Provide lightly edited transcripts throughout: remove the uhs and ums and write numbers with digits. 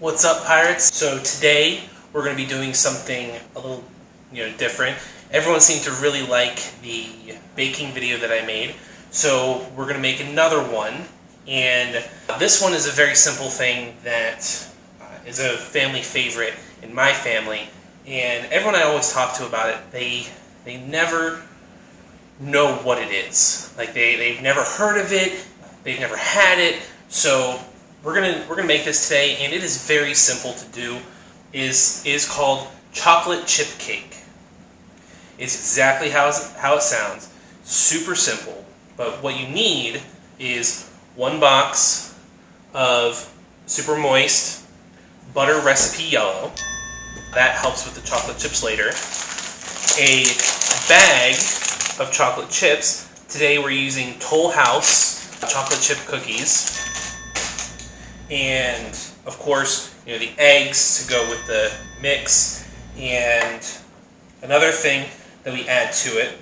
What's up, pirates? So today we're going to be doing something a little, different. Everyone seemed to really like the baking video that I made, so we're going to make another one. And this one is a very simple thing that is a family favorite in my family. And everyone I always talk to about it, they never know what it is. Like they've never heard of it, they've never had it. So we're gonna make this today, and it is very simple to do. It is called chocolate chip cake. It's exactly how it sounds. Super simple. But what you need is 1 box of super moist butter recipe yellow. That helps with the chocolate chips later. A bag of chocolate chips. Today we're using Toll House chocolate chip cookies. And of course, the eggs to go with the mix. And another thing that we add to it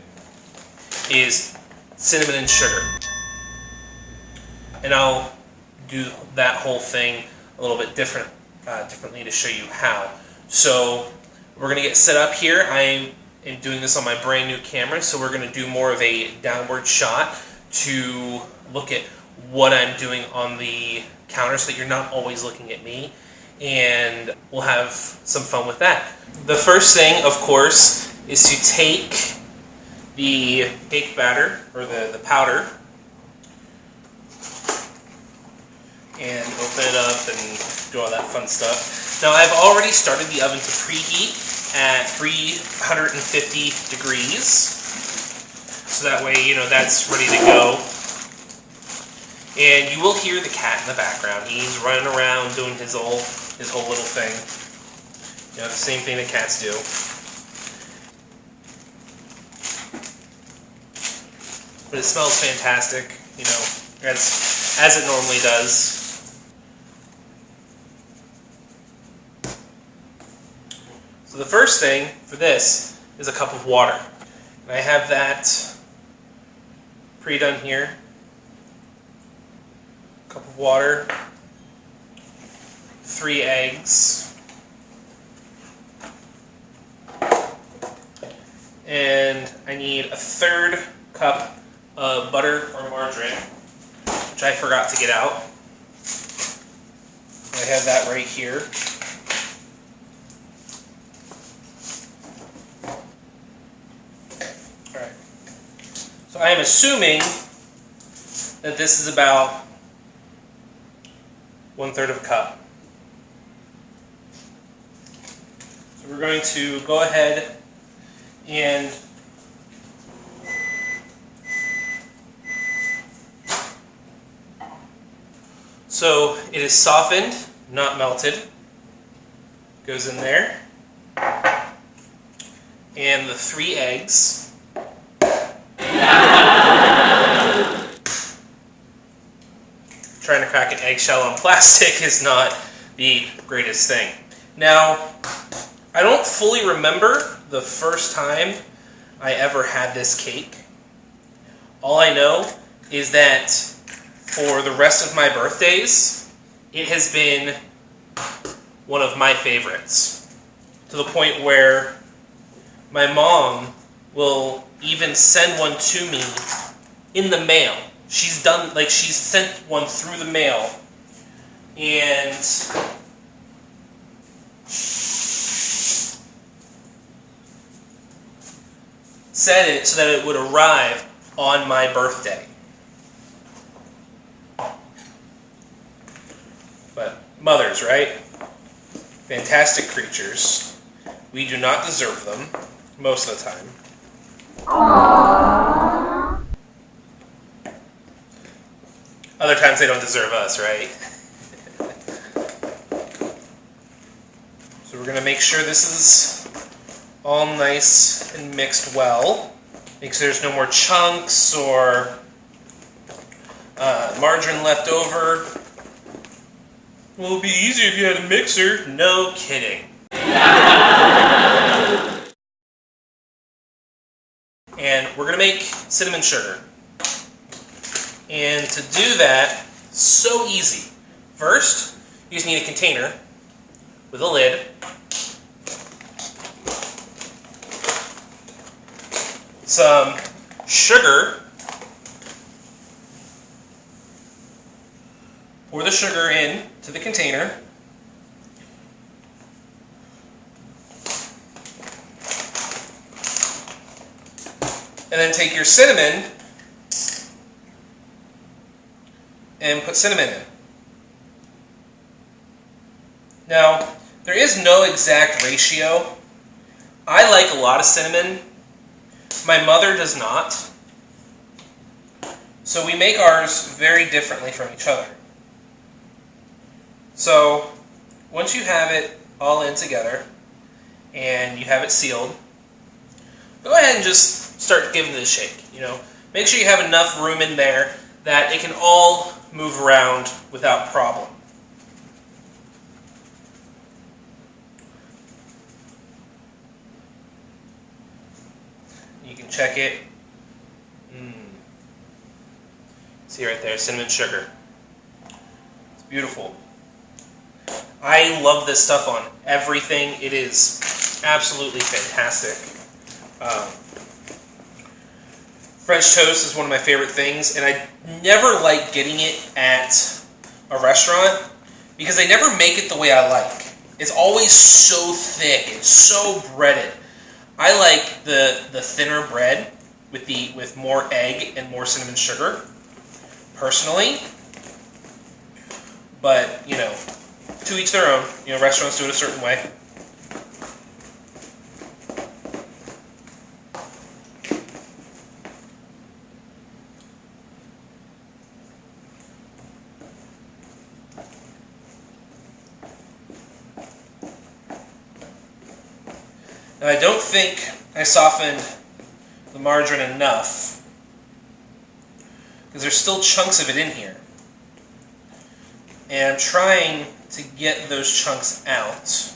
is cinnamon and sugar. And I'll do that whole thing a little bit differently to show you how. So we're going to get set up here. I am doing this on my brand new camera, so we're going to do more of a downward shot to look at what I'm doing on the counter so that you're not always looking at me, and we'll have some fun with that. The first thing, of course, is to take the cake batter, or the powder, and open it up and do all that fun stuff. Now, I've already started the oven to preheat at 350 degrees, so that way, that's ready to go. And you will hear the cat in the background. He's running around doing his whole little thing. The same thing that cats do. But it smells fantastic, as it normally does. So the first thing for this is a cup of water. And I have that pre-done here. Cup of water, 3 eggs, and I need a 1/3 cup of butter or margarine, which I forgot to get out. I have that right here. Alright, so I am assuming that this is about 1/3 of a cup. So we're going to go ahead and so it is softened, not melted. Goes in there. And the 3 eggs. Trying to crack an eggshell on plastic is not the greatest thing. Now, I don't fully remember the first time I ever had this cake. All I know is that for the rest of my birthdays, it has been one of my favorites. To the point where my mom will even send one to me in the mail. She's sent one through the mail, and said it so that it would arrive on my birthday. But mothers, right? Fantastic creatures. We do not deserve them most of the time. Other times they don't deserve us, right? So we're going to make sure this is all nice and mixed well. Make sure there's no more chunks or margarine left over. Well, it'd be easier if you had a mixer. No kidding. And we're going to make cinnamon sugar. And to do that, so easy. First, you just need a container with a lid. Some sugar. Pour the sugar in to the container. And then take your cinnamon and put cinnamon in. Now, there is no exact ratio. I like a lot of cinnamon. My mother does not. So we make ours very differently from each other. So, once you have it all in together, and you have it sealed, go ahead and just start giving it a shake. Make sure you have enough room in there that it can all move around without problem. You can check it. See right there, cinnamon sugar. It's beautiful. I love this stuff on everything. It is absolutely fantastic. French toast is one of my favorite things, and I never like getting it at a restaurant because they never make it the way I like. It's always so thick and so breaded. I like the thinner bread with more egg and more cinnamon sugar, personally. But, to each their own. Restaurants do it a certain way. Now, I don't think I softened the margarine enough because there's still chunks of it in here. And I'm trying to get those chunks out.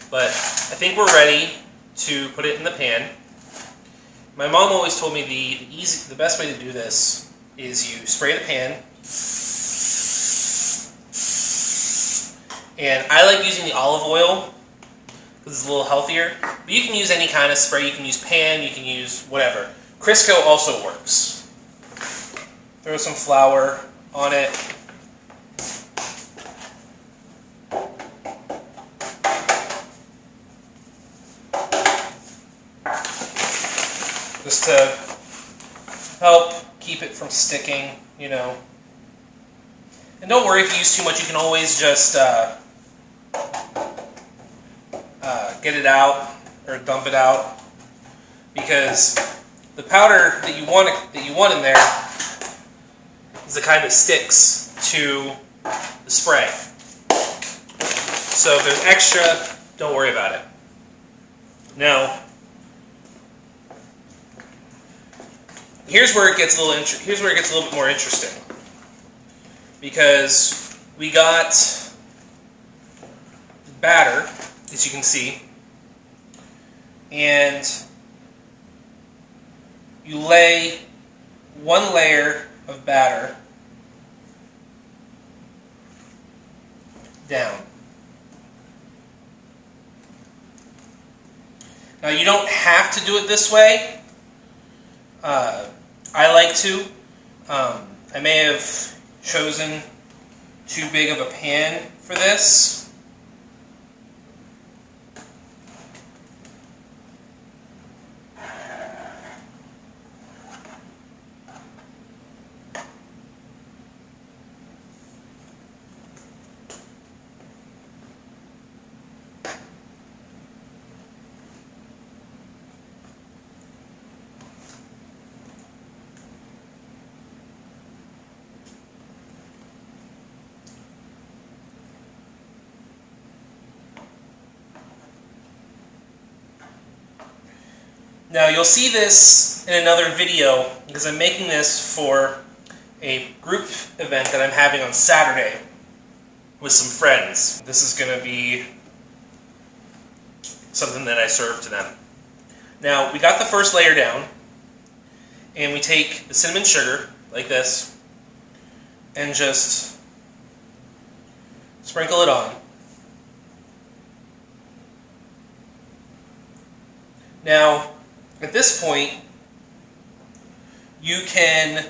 But I think we're ready to put it in the pan. My mom always told me the best way to do this is you spray the pan, and I like using the olive oil because it's a little healthier. But you can use any kind of spray. You can use pan, you can use whatever. Crisco also works. Throw some flour on it. Just to help keep it from sticking, And don't worry if you use too much. You can always just get it out or dump it out, because the powder that you want in there is the kind that sticks to the spray. So if there's extra, don't worry about it. Now, here's where it gets a little bit more interesting, because we got the batter, as you can see, and you lay one layer of batter down. Now, you don't have to do it this way. I like to. I may have chosen too big of a pan for this. Now, you'll see this in another video because I'm making this for a group event that I'm having on Saturday with some friends. This is going to be something that I serve to them. Now, we got the first layer down, And we take the cinnamon sugar, like this, and just sprinkle it on. Now, at this point, you can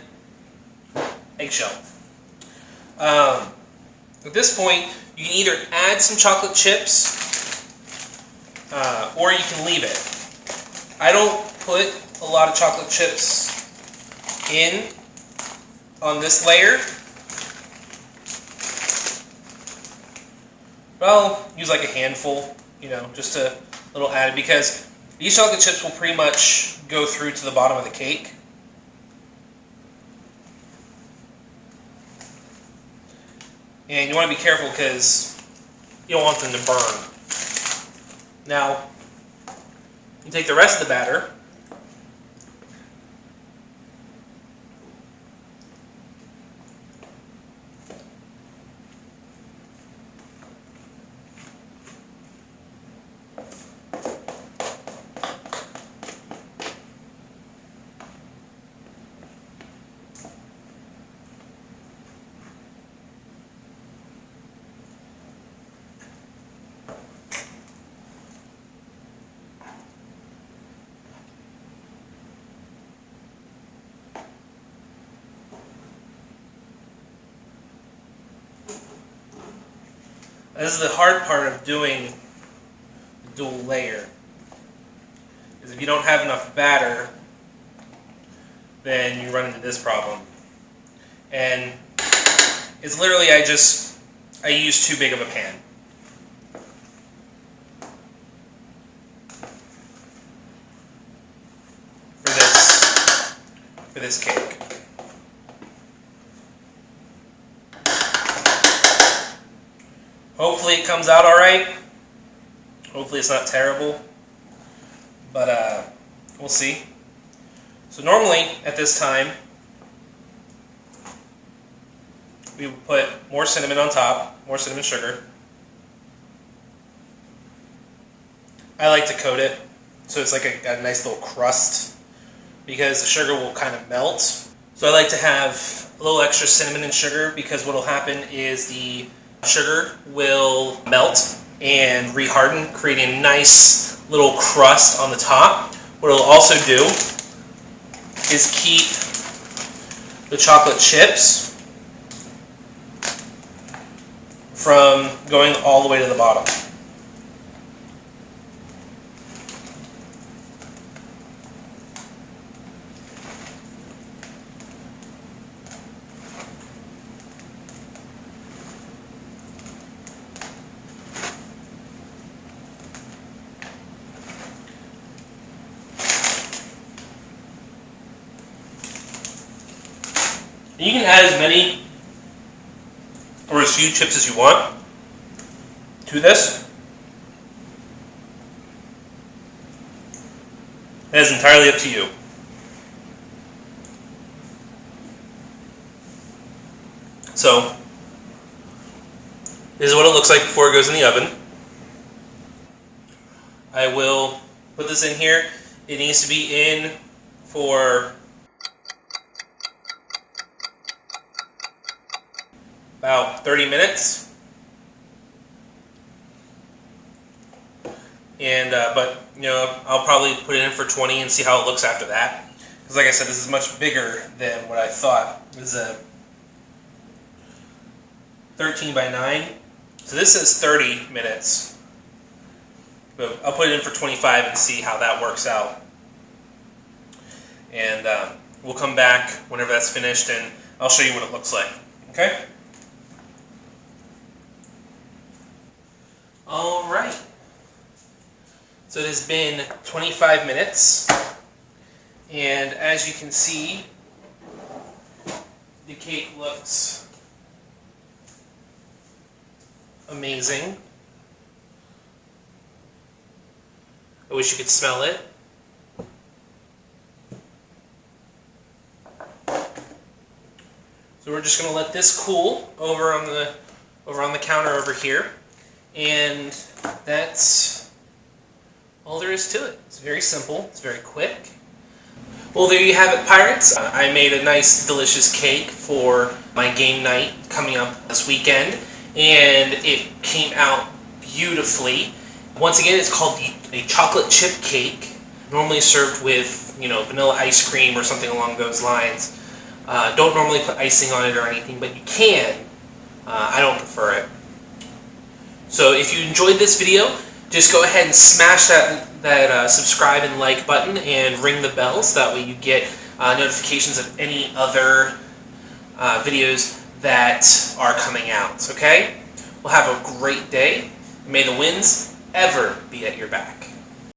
eggshell. At this point, you can either add some chocolate chips, or you can leave it. I don't put a lot of chocolate chips in on this layer, but I'll use like a handful, just a little added, because these chocolate chips will pretty much go through to the bottom of the cake. And you want to be careful because you don't want them to burn. Now, you take the rest of the batter, this is the hard part of doing the dual layer, is if you don't have enough batter, then you run into this problem. And it's literally, I use too big of a pan. For this cake. Hopefully it comes out alright. Hopefully it's not terrible. But we'll see. So normally at this time, we would put more cinnamon on top, more cinnamon sugar. I like to coat it so it's like a nice little crust, because the sugar will kind of melt. So I like to have a little extra cinnamon and sugar, because what will happen is the sugar will melt and reharden, creating a nice little crust on the top. What it'll also do is keep the chocolate chips from going all the way to the bottom. You can add as many or as few chips as you want to this. It is entirely up to you. So, this is what it looks like before it goes in the oven. I will put this in here. It needs to be in for about 30 minutes, and but I'll probably put it in for 20 and see how it looks after that. Because like I said, this is much bigger than what I thought. This is a 13 by 9, so this is 30 minutes. But I'll put it in for 25 and see how that works out. And we'll come back whenever that's finished, and I'll show you what it looks like. Okay? Alright, so it has been 25 minutes, and as you can see, the cake looks amazing. I wish you could smell it. So we're just going to let this cool over on the counter over here. And that's all there is to it. It's very simple. It's very quick. Well, there you have it, Pirates. I made a nice, delicious cake for my game night coming up this weekend, and it came out beautifully. Once again, it's called a chocolate chip cake, normally served with, vanilla ice cream or something along those lines. Don't normally put icing on it or anything, but you can. I don't prefer it. So if you enjoyed this video, just go ahead and smash that subscribe and like button and ring the bell so that way you get notifications of any other videos that are coming out. Okay? Well, have a great day. May the winds ever be at your back.